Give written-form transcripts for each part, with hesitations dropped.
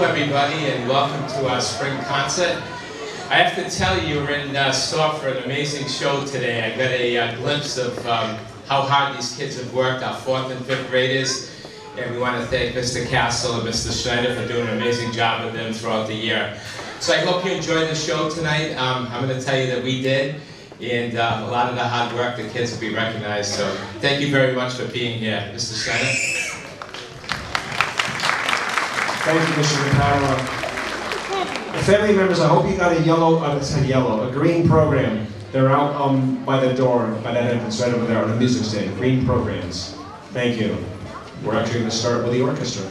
everybody, and welcome to our spring concert. I have to tell you, we're in store for an amazing show today. I got a glimpse of how hard these kids have worked, our 4th and 5th graders, and we want to thank Mr. Castle and Mr. Schneider for doing an amazing job with them throughout the year. So I hope you enjoyed the show tonight. I'm going to tell you that we did, and a lot of the hard work, the kids will be recognized. So thank you very much for being here. Mr. Schneider? Thank you, Mr. Ricardo. Family members, I hope you got a a green program. They're out by the door, by that entrance right over there on the music stand. Green programs. Thank you. We're actually going to start with the orchestra.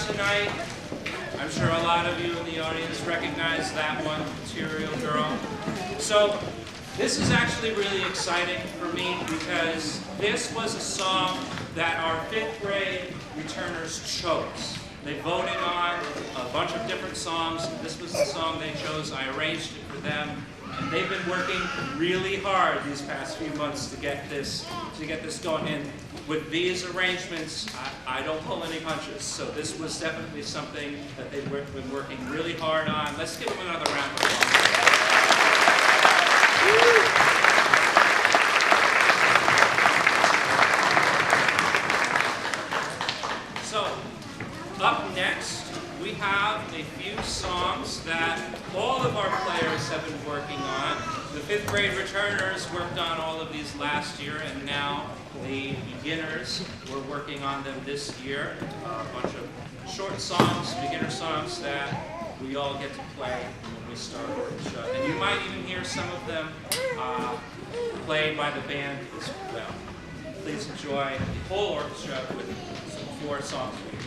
tonight. I'm sure a lot of you in the audience recognize that one, Material Girl. So this is actually really exciting for me because this was a song that our 5th grade returners chose. They voted on a bunch of different songs. This was the song they chose. I arranged it for them. And they've been working really hard these past few months to get this going. And with these arrangements, I don't pull any punches. So this was definitely something that they've been working really hard on. Let's give them another round of applause. So, up next, we have a few songs that all of our players have been working on. The 5th grade returners worked on all of these last year, and now the beginners were working on them this year. A bunch of short songs, beginner songs that we all get to play when we start orchestra. And you might even hear some of them played by the band as well. Please enjoy the whole orchestra with some 4 songs for you.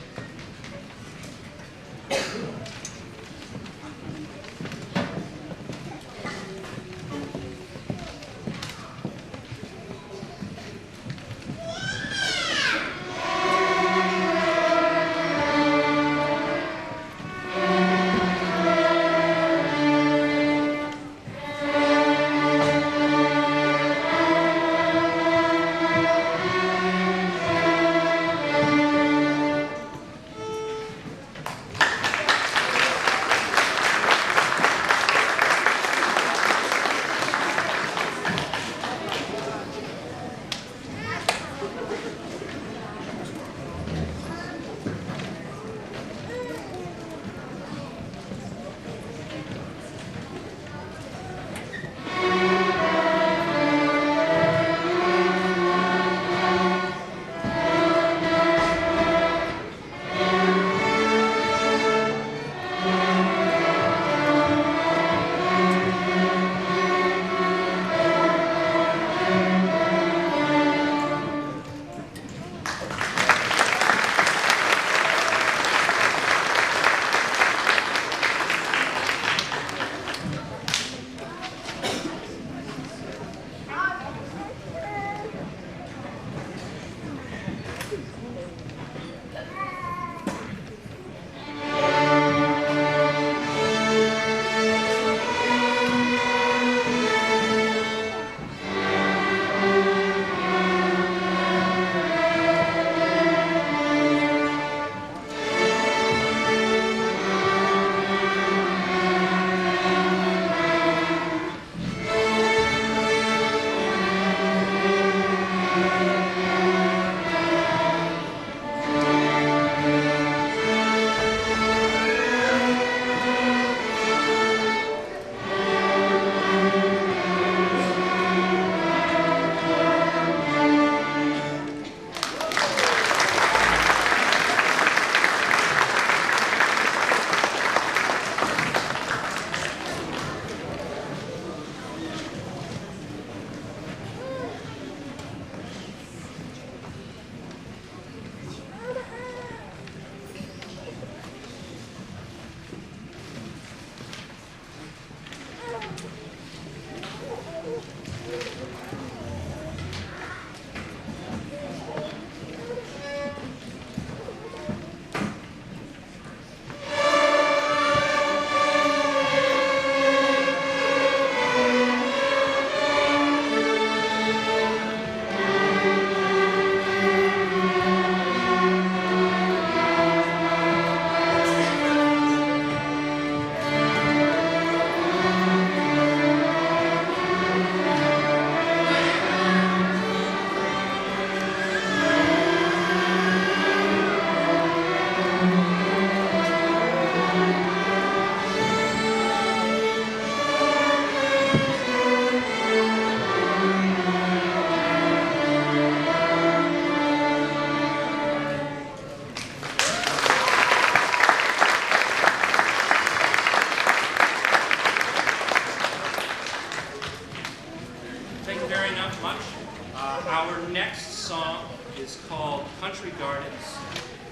is called Country Gardens,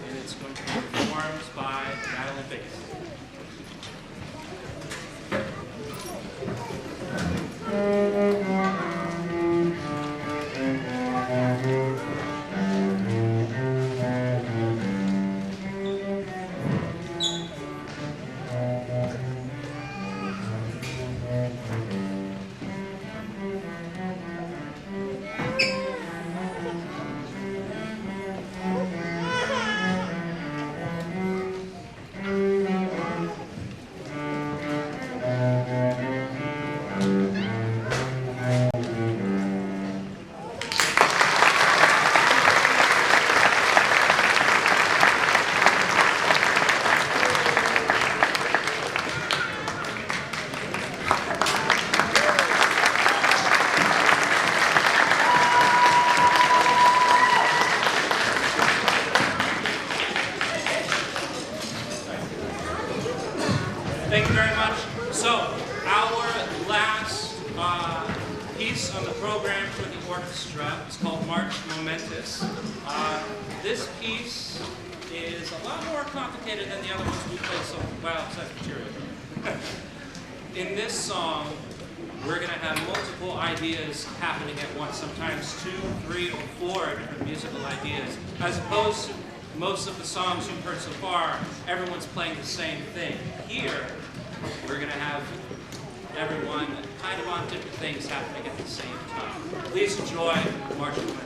and it's going to be performed by Madeline Bates. you very much. So, our last piece on the program for the orchestra is called March Momentous. This piece is a lot more complicated than the other ones we play, so, well, besides material. In this song, we're going to have multiple ideas happening at once, sometimes 2, 3, or 4 different musical ideas, as opposed to most of the songs you've heard so far, everyone's playing the same thing. Here, we're going to have everyone kind of on different things happening at the same time. Please enjoy March Momentous.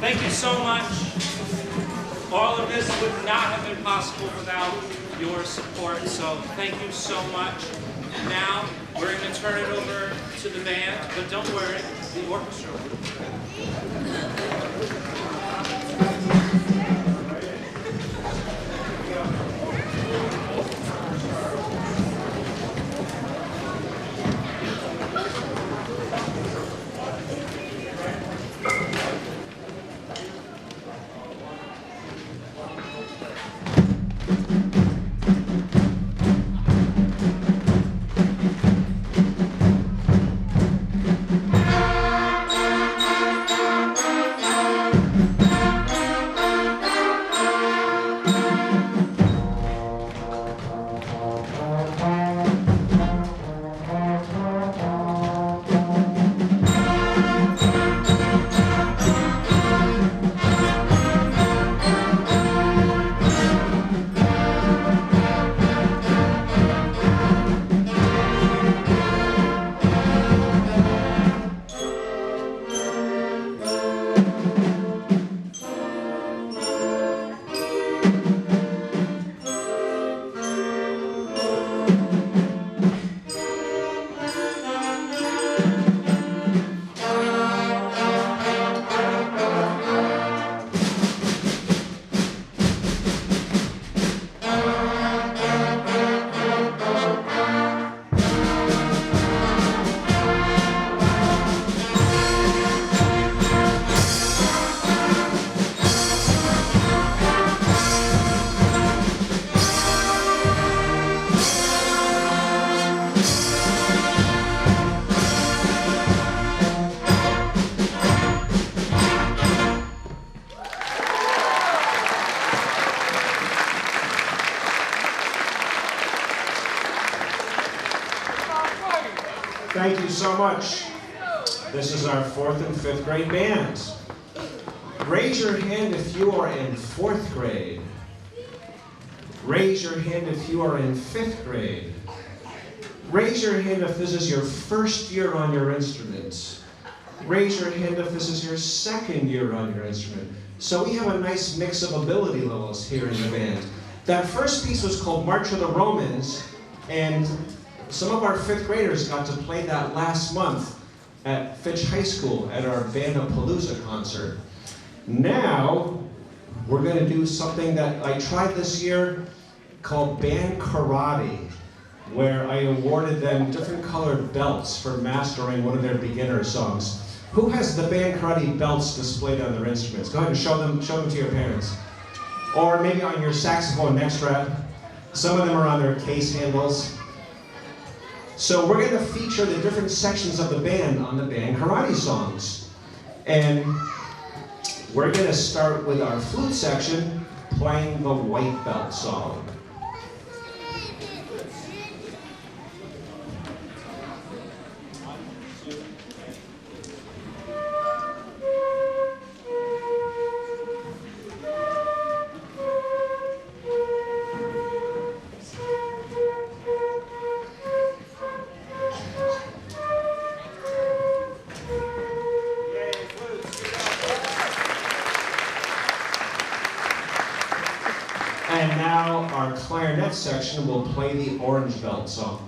Thank you so much. All of this would not have been possible without your support, so thank you so much. Now, we're going to turn it over to the band, but don't worry, the orchestra. much. This is our 4th and 5th grade band. Raise your hand if you are in 4th grade. Raise your hand if you are in 5th grade. Raise your hand if this is your first year on your instrument. Raise your hand if this is your second year on your instrument. So we have a nice mix of ability levels here in the band. That first piece was called March of the Romans, and some of our 5th graders got to play that last month at Fitch High School at our Band-A-Palooza concert. Now, we're going to do something that I tried this year called Band Karate, where I awarded them different colored belts for mastering one of their beginner songs. Who has the Band Karate belts displayed on their instruments? Go ahead and show them to your parents. Or maybe on your saxophone neck strap. Some of them are on their case handles. So we're going to feature the different sections of the band on the Band Karate songs. And we're going to start with our flute section playing the White Belt song. And now our clarinet section will play the Orange Belt song.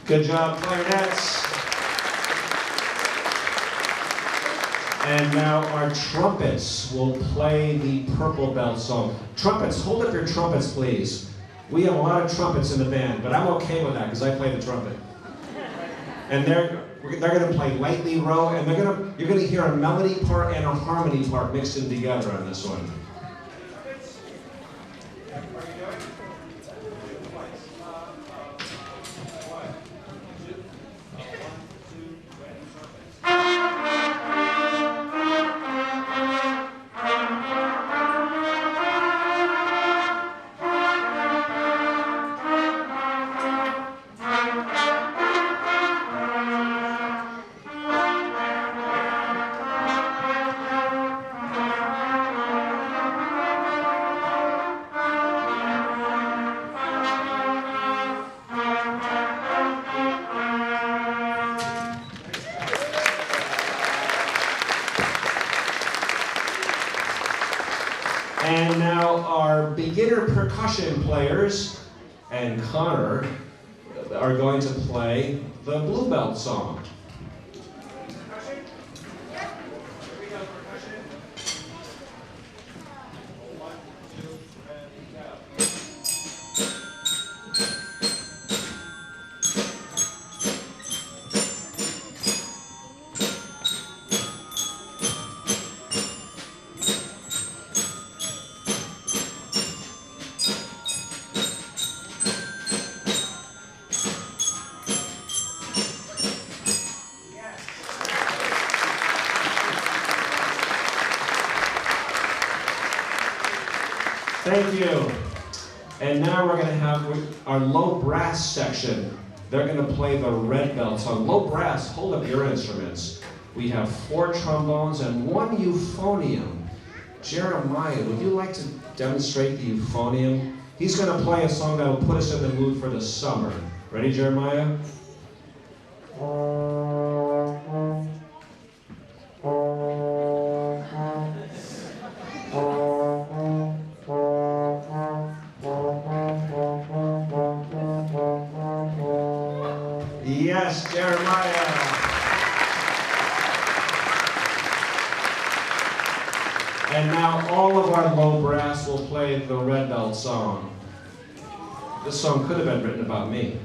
Good job, clarinets. And now our trumpets will play the Purple Belt song. Trumpets, hold up your trumpets, please. We have a lot of trumpets in the band, but I'm okay with that because I play the trumpet. And they're going to play Lightly Row, and you're going to hear a melody part and a harmony part mixed in together on this one. And now our beginner percussion players and Connor are going to play the Blue Belt song. Thank you. And now we're going to have our low brass section. They're going to play the Red Belt song. Low brass, hold up your instruments. We have 4 trombones and 1 euphonium. Jeremiah, would you like to demonstrate the euphonium? He's going to play a song that will put us in the mood for the summer. Ready, Jeremiah? Yes, Jeremiah. And now all of our low brass will play the Red Belt song. This song could have been written about me.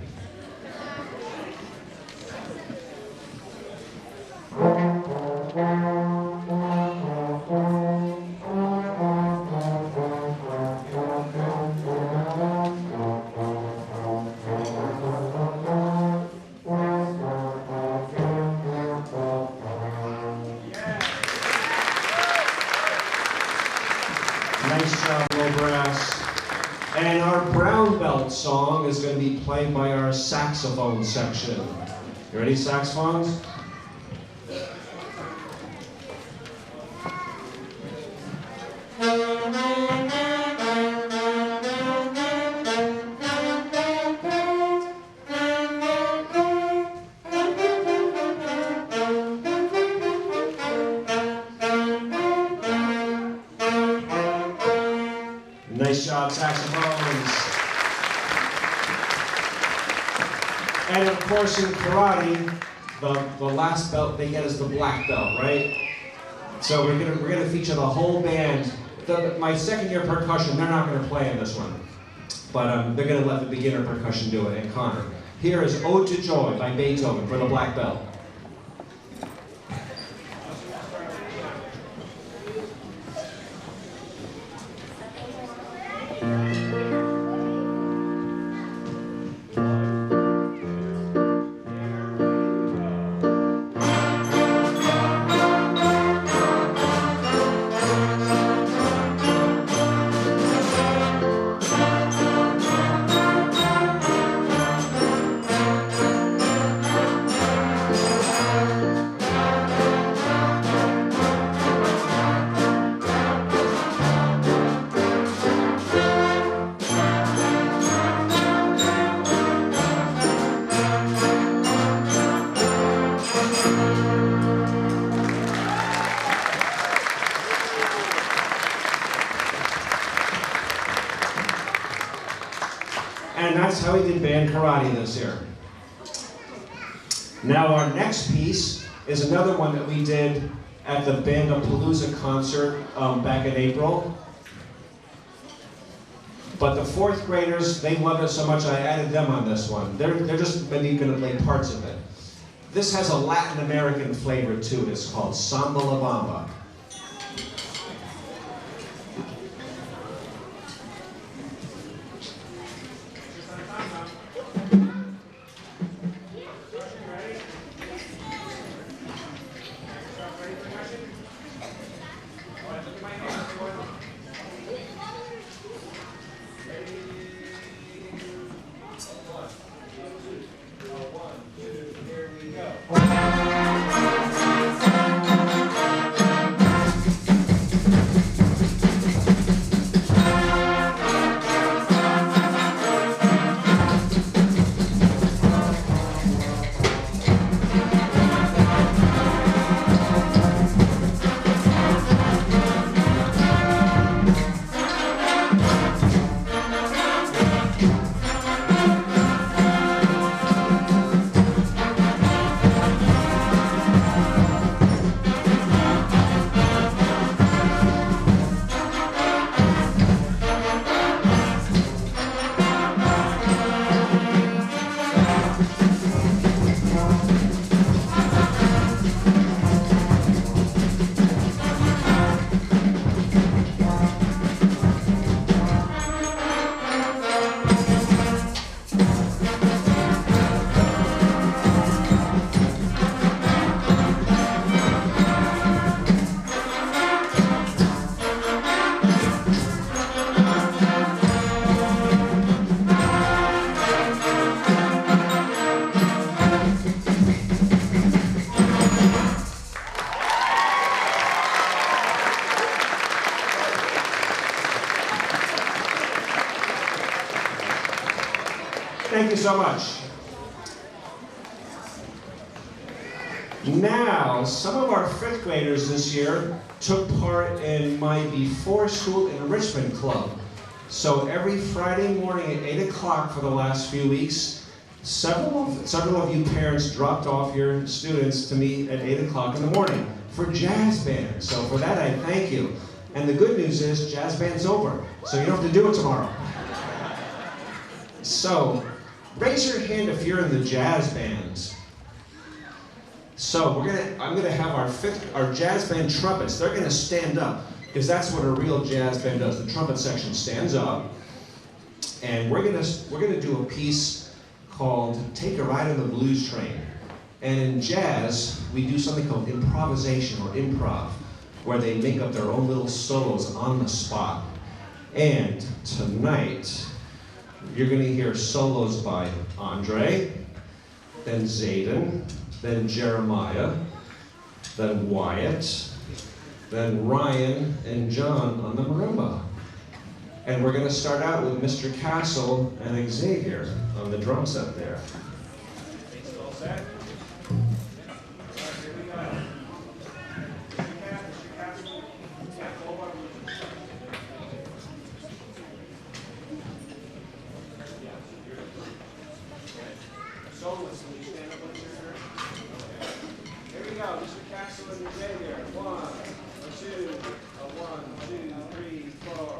belt song is going to be played by our saxophone section. You ready, saxophones? Nice job, saxophones. And of course in karate, the last belt they get is the black belt, right? So we're gonna feature the whole band. My second year percussion, they're not gonna play in this one. But they're gonna let the beginner percussion do it, and Connor. Here is Ode to Joy by Beethoven for the black belt. And that's how we did band karate this year. Now our next piece is another one that we did at the Bandapalooza concert back in April. But the fourth graders, they loved it so much I added them on this one. They're just maybe going to play parts of it. This has a Latin American flavor to it. It's called Samba La Bamba. Thank you so much. Now, some of our fifth graders this year took part in my Before School Enrichment Club. So every Friday morning at 8 o'clock for the last few weeks, several of you parents dropped off your students to meet at 8 o'clock in the morning for jazz band. So for that, I thank you. And the good news is, jazz band's over, so you don't have to do it tomorrow. So, raise your hand if you're in the jazz band. So I'm gonna have our jazz band trumpets. They're gonna stand up because that's what a real jazz band does. The trumpet section stands up, and we're gonna do a piece called "Take a Ride on the Blues Train." And in jazz, we do something called improvisation or improv, where they make up their own little solos on the spot. And tonight, You're going to hear solos by Andre, then Zayden, then Jeremiah, then Wyatt, then Ryan and John on the marimba. And we're going to start out with Mr. Castle and Xavier on the drum set there. All set? Here we go. Mr. Castle. Yeah, hold on. Soloist, will you stand up on your shirt? Here we go, Mr. Castle and Xavier. 1, 2, 3, 4.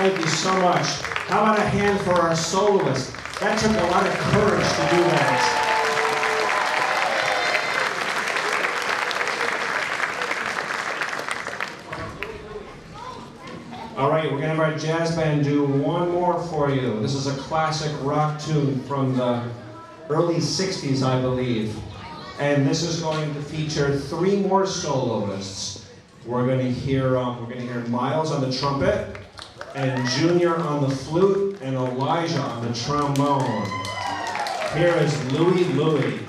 Thank you so much. How about a hand for our soloist? That took a lot of courage to do that. All right, we're going to have our jazz band do one more for you. This is a classic rock tune from the early 60s, I believe. And this is going to feature 3 more soloists. We're going to hear Miles on the trumpet, and Junior on the flute, and Elijah on the trombone. Here is Louie Louie.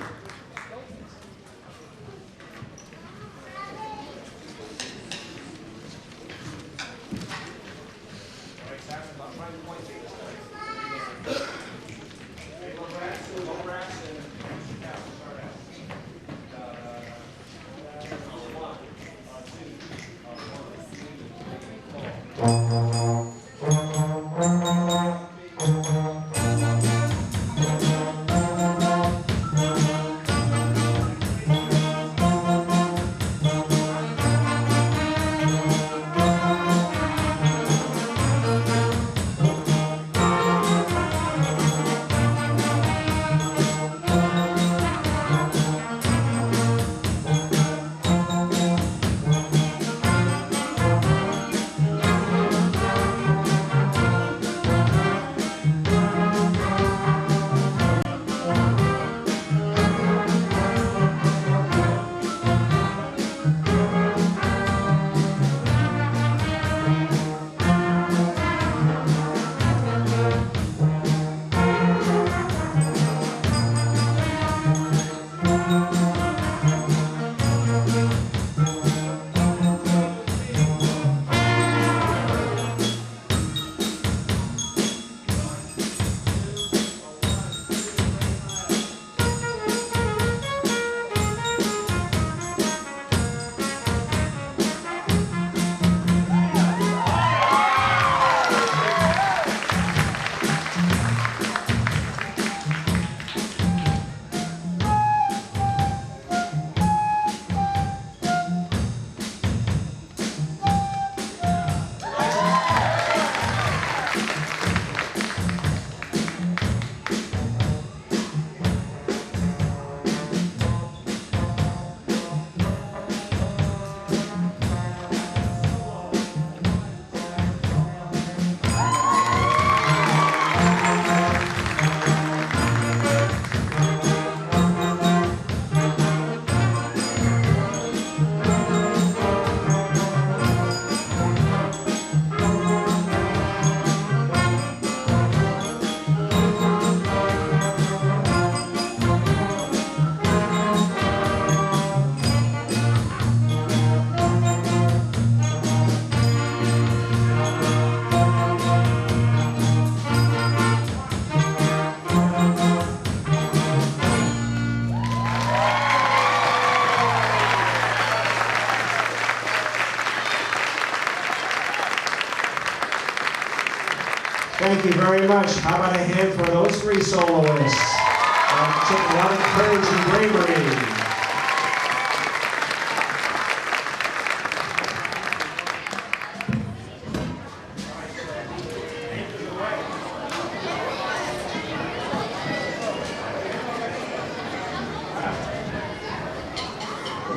Thank you very much. How about a hand for those 3 soloists? That took a lot of courage and bravery.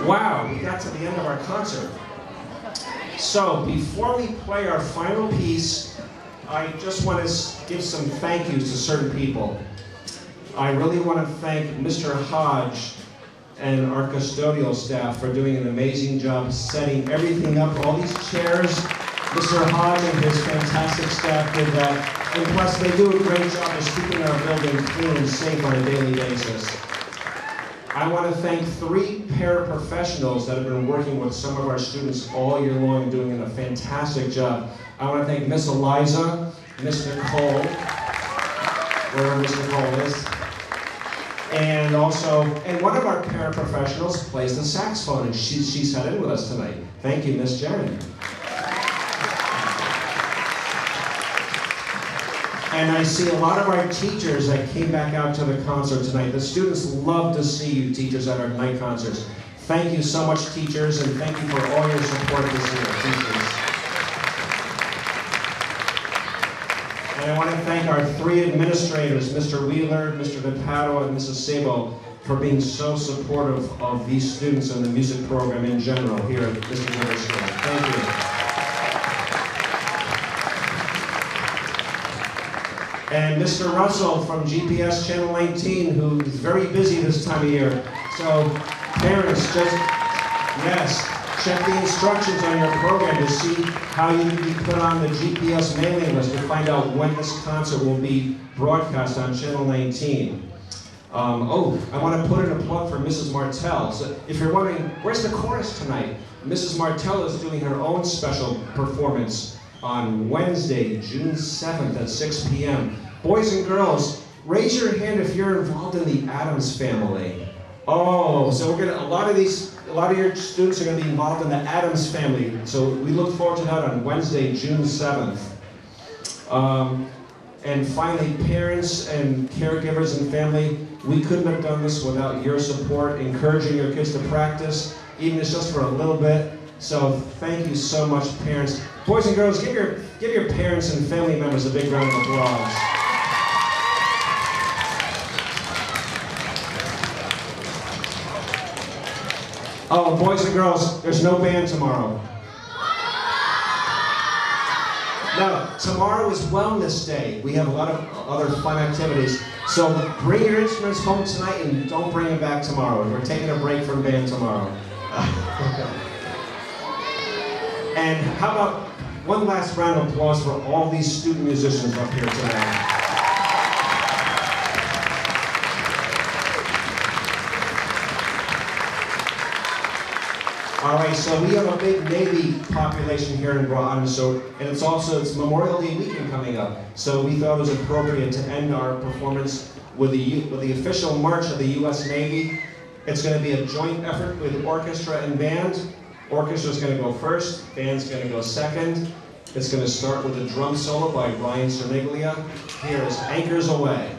Wow, we got to the end of our concert. So, before we play our final piece, I just want to give some thank yous to certain people. I really want to thank Mr. Hodge and our custodial staff for doing an amazing job setting everything up, all these chairs. Mr. Hodge and his fantastic staff did that. And plus, they do a great job of keeping our building clean and safe on a daily basis. I want to thank 3 paraprofessionals that have been working with some of our students all year long, doing a fantastic job. I want to thank Miss Eliza, Miss Nicole, wherever Miss Nicole is, and one of our paraprofessionals plays the saxophone, and she sat in with us tonight. Thank you, Miss Jen. And I see a lot of our teachers that came back out to the concert tonight. The students love to see you teachers at our night concerts. Thank you so much, teachers, and thank you for all your support this year, teachers. And I want to thank our 3 administrators, Mr. Wheeler, Mr. Vipato, and Mrs. Sabo, for being so supportive of these students and the music program in general here at Mr. River School. Thank you. And Mr. Russell from GPS Channel 19, who is very busy this time of year. So parents, check the instructions on your program to see how you can be put on the GPS mailing list to find out when this concert will be broadcast on Channel 19. I want to put in a plug for Mrs. Martell. So if you're wondering, where's the chorus tonight? Mrs. Martell is doing her own special performance on Wednesday, June 7th at 6 p.m. Boys and girls, raise your hand if you're involved in the Addams family. Oh, so a lot of your students are going to be involved in the Addams family. So we look forward to that on Wednesday, June 7th. And finally, parents and caregivers and family, we couldn't have done this without your support, encouraging your kids to practice, even if it's just for a little bit. So thank you so much, parents. Boys and girls, give your parents and family members a big round of applause. Oh, boys and girls, there's no band tomorrow. No, tomorrow is Wellness Day. We have a lot of other fun activities. So bring your instruments home tonight and don't bring them back tomorrow. We're taking a break from band tomorrow. And how about one last round of applause for all these student musicians up here tonight. All right, so we have a big Navy population here in Groton, and it's Memorial Day weekend coming up. So we thought it was appropriate to end our performance with the official march of the U.S. Navy. It's going to be a joint effort with orchestra and band. Orchestra's going to go first, band's going to go second. It's going to start with a drum solo by Ryan Cerniglia. Here is Anchors Away.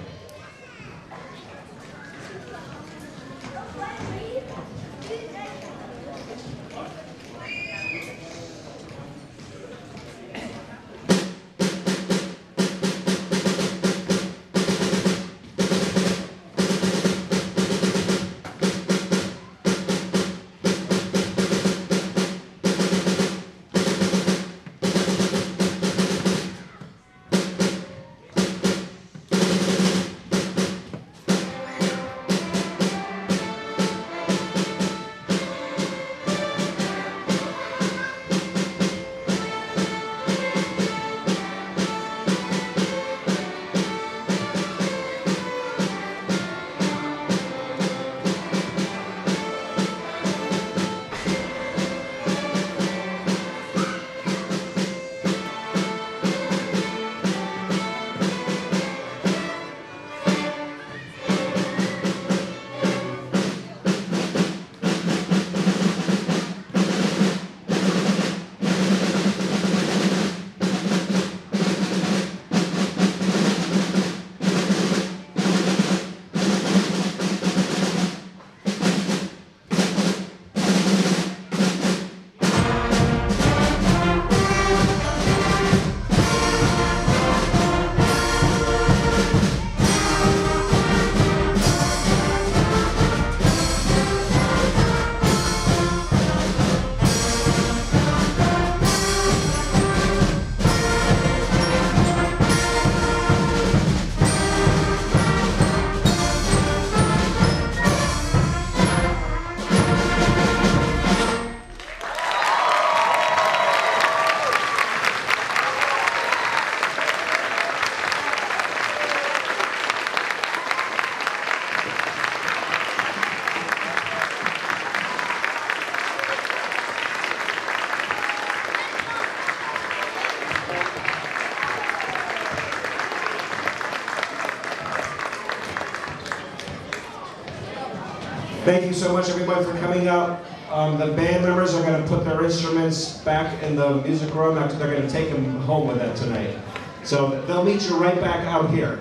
Thank you so much, everybody, for coming out. The band members are going to put their instruments back in the music room. They're going to take them home with them tonight. So they'll meet you right back out here.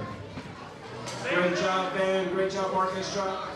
Great job, band. Great job, orchestra.